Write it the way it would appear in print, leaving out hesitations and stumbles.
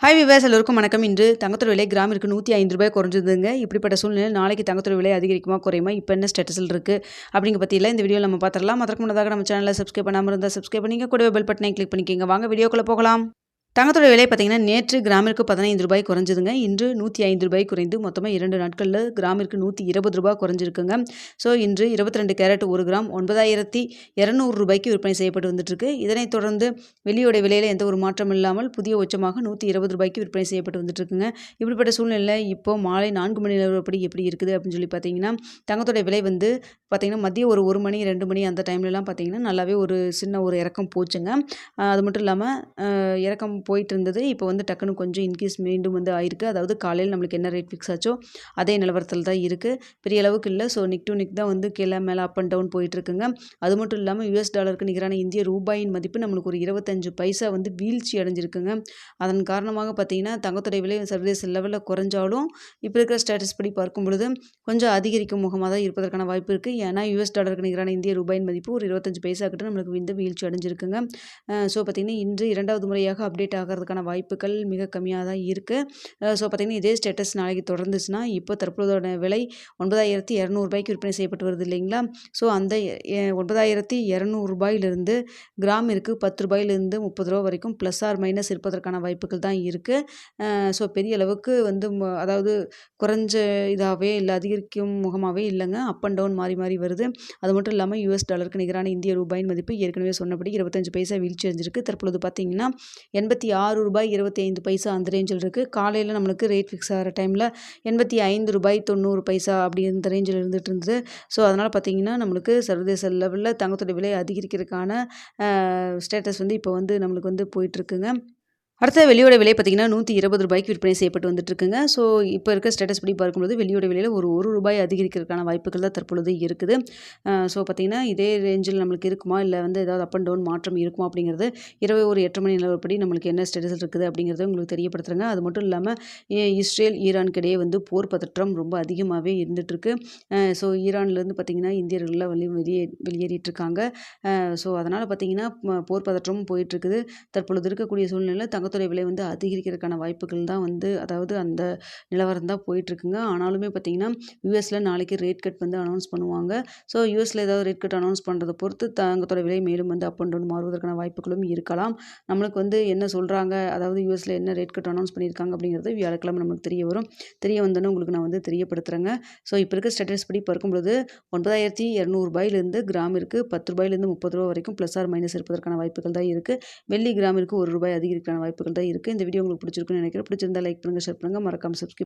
Hi viewers எல்லோருக்கும் வணக்கம். இன்று தங்கத்தோட விலை கிராமிற்கு ரூ. 105 குறைஞ்சதுங்க. இப்படிப்பட்ட சூழ்நிலையில் நாளைக்கு தங்கத்தோட விலை அதிகரிக்குமா குறையுமா, இப்போ என்ன ஸ்டேட்டஸில் இருக்குது அப்படிங்க பற்றியெல்லாம் இந்த வீடியோவில் நம்ம பார்த்துடலாம். அதற்கு முன்னதாக நம்ம சேனலை சப்ஸ்கிரைப் பண்ணாமல் இருந்தால் சப்ஸ்கிரைப் பண்ணிங்க, கூடவே பெல் பட்டனை கிளிக் பண்ணிக்கோங்க. வாங்க வீடியோக்குள்ளே போகலாம். தங்கத்தோட விலை பார்த்தீங்கன்னா நேற்று கிராமிற்கு ரூ. 15 குறைஞ்சதுங்க. இன்று ரூ. 105 குறைந்து மொத்தமாக 2 நாட்களில் கிராமிற்கு ரூ. 120 குறைஞ்சிருக்குங்க. ஸோ இன்று 22 கேரட் 1 கிராம் ரூ. 9200 விற்பனை செய்யப்பட்டு வந்துட்டுருக்கு. இதனைத் தொடர்ந்து வெள்ளியோட விலையில் எந்த ஒரு மாற்றம் இல்லாமல் புதிய உச்சமாக ரூ. 120 விற்பனை செய்யப்பட்டு வந்துட்டுருக்குங்க. இப்படிப்பட்ட சூழ்நிலையில் இப்போ மாலை 4 மணி நிலவரப்படி எப்படி இருக்குது அப்படின்னு சொல்லி பார்த்தீங்கன்னா, தங்கத்தோட விலை வந்து பார்த்தீங்கன்னா மதியம் ஒரு 1 மணி 2 மணி அந்த டைம்லலாம் பார்த்தீங்கன்னா நல்லாவே ஒரு சின்ன ஒரு இறக்கம் போச்சுங்க. அது மட்டும் இல்லாமல் இறக்கம் போயிட்டு இருந்தது. இப்போ வந்து டக்குன்னு கொஞ்சம் இன்க்ரீஸ் மீண்டும் வந்து ஆயிருக்கு. அதாவது காலையில் நம்மளுக்கு என்ன ரேட் ஃபிக்ஸ் ஆச்சோ அதே நிலவரத்தில் தான் இருக்குது. பெரிய அளவுக்கு இல்லை. ஸோ நிக் டு நிக் தான் வந்து கீழே மேலே அப் அண்ட் டவுன் போயிட்டுருக்குங்க. அது மட்டும் இல்லாமல் யுஎஸ் டாலருக்கு நிகரான இந்திய ரூபாயின் மதிப்பு நம்மளுக்கு ஒரு 25 பைசா வந்து வீழ்ச்சி அடைஞ்சிருக்குங்க. அதன் காரணமாக பார்த்தீங்கன்னா தங்கத்தோட விலை சர்வதேச லெவலில் குறைஞ்சாலும் இப்போ இருக்கிற ஸ்டேட்டஸ் படி பார்க்கும் பொழுது கொஞ்சம் அதிகரிக்கும் முகமாக தான் இருப்பதற்கான வாய்ப்பு இருக்குது. ஏன்னா யுஎஸ் டாலருக்கு நிகரான இந்திய ரூபாயின் மதிப்பு ஒரு 25 பைசா கிட்ட நம்மளுக்கு இந்த வீழ்ச்சி அடைஞ்சிருக்குங்க. ஸோ பார்த்திங்கன்னா இன்று 2வது முறையாக அப்டேட் ஆகிறதுக்கான வாய்ப்புகள் மிக கம்மியாக தான் இருக்குது. ஸோ பார்த்திங்கன்னா இதே ஸ்டேட்டஸ் நாளைக்கு தொடர்ந்துச்சுன்னா இப்போ தற்போதைய விலை ரூ. 9200 விற்பனை செய்யப்பட்டு வருது இல்லைங்களா. ஸோ அந்த ரூ. 9200 கிராமிற்கு ரூ. 10 ரூ. 30 வரைக்கும் ப்ளஸ் ஆர் மைனஸ் இருப்பதற்கான வாய்ப்புகள் தான் இருக்குது. ஸோ பெரிய அளவுக்கு வந்து அதாவது குறைஞ்ச இதாகவே இல்லை, அதிகரிக்கும் முகமாகவே இல்லைங்க. அப் அண்ட் டவுன் மாறி மாறி வருது. அது மட்டும் இல்லாமல் யுஎஸ் டாலருக்கு நிகரான இந்திய ரூபாயின் மதிப்பு ஏற்கனவே சொன்னபடி 25 பைசா வீழ்ச்சி அடைஞ்சிருக்கு. தற்பொழுது பார்த்தீங்கன்னா ரூ. 86.25 அந்த ரேஞ்சில் இருக்குது. காலையில் நம்மளுக்கு ரேட் ஃபிக்ஸ் ஆகிற டைமில் ரூ. 85.90 அப்படி இந்த ரேஞ்சில் இருந்துகிட்டு இருந்தது. ஸோ அதனால் பார்த்தீங்கன்னா நம்மளுக்கு சர்வதேச லெவலில் தங்கத்தோட விலை அதிகரிக்கிறதுக்கான ஸ்டேட்டஸ் வந்து இப்போ வந்து நம்மளுக்கு வந்து போயிட்டுருக்குங்க. அடுத்த வெள்ளியோட விலை பார்த்தீங்கன்னா ரூ. 120 விற்பனை செய்யப்பட்டு வந்துட்டுருக்குங்க. ஸோ இப்போ இருக்க ஸ்டேட்டஸ் படி பார்க்கும்போது வெள்ளியோட விலையில் ஒரு ரூபாய் அதிகரிக்கிறதுக்கான வாய்ப்புகள் தான் தற்பொழுது இருக்குது. ஸோ பார்த்திங்கன்னா இதே ரேஞ்சில் நம்மளுக்கு இருக்குமா, இல்லை வந்து ஏதாவது அப் அண்ட் டவுன் மாற்றம் இருக்குமா அப்படிங்கிறது இரவு ஒரு 8 மணி நிலவரப்படி நம்மளுக்கு என்ன ஸ்டேட்டஸில் இருக்குது அப்படிங்கிறத உங்களுக்கு தெரியப்படுத்துகிறேங்க. அது மட்டும் இல்லாமல் இஸ்ரேல் ஈரானுக்கு இடையே வந்து போர் பதற்றம் ரொம்ப அதிகமாகவே இருந்துகிட்ருக்கு. ஸோ ஈரான்லேருந்து பார்த்திங்கன்னா இந்தியர்கள்லாம் வெளியேறிட்டுருக்காங்க. ஸோ அதனால் பார்த்திங்கன்னா போர் பதற்றமும் போயிட்டுருக்குது. தற்பொழுது இருக்கக்கூடிய சூழ்நிலையில் தங்கத்தோட விலை வந்து அதிகரிக்கிறதுக்கான வாய்ப்புகள் தான் வந்து அதாவது அந்த நிலவரம் தான் போயிட்டுருக்குங்க. ஆனாலுமே பார்த்திங்கன்னா யூஎஸில் நாளைக்கு ரேட் கட் வந்து அனௌன்ஸ் பண்ணுவாங்க. ஸோ யூஎஸில் ஏதாவது ரேட் கட் அனௌன்ஸ் பண்ணுறதை பொறுத்து தங்கத்தோட விலை மேலும் வந்து அப் அண்ட் டவுன் மாறுவதற்கான வாய்ப்புகளும் இருக்கலாம். நம்மளுக்கு வந்து என்ன சொல்கிறாங்க, அதாவது யூஎஸில் என்ன ரேட் கட் அனௌன்ஸ் பண்ணியிருக்காங்க அப்படிங்கிறது வியாழக்கிழமை நமக்கு தெரிய வரும். தெரிய வந்தோன்னே உங்களுக்கு நான் வந்து தெரியப்படுத்துகிறேங்க. ஸோ இப்போ இருக்க ஸ்டேட்டஸ் படி பார்க்கும்பொழுது ரூ. 9200 கிராமிற்கு ரூ. 10 30 வரைக்கும் ப்ளஸ் ஆர் மைனஸ் இருப்பதற்கான வாய்ப்புகள் தான் இருக்குது. வெள்ளி கிராமிற்கு ரூ. 1 அதிகரிக்கான வாய்ப்புகள் தான் இருக்குது. இந்த வீடியோ உங்களுக்கு பிடிச்சிருக்குன்னு நினைக்கிறேன். பிடிச்சிருந்தா லைக் பண்ணுங்கள், ஷேர் பண்ணுங்கள், மறக்காமல் சப்ஸ்கிரைப்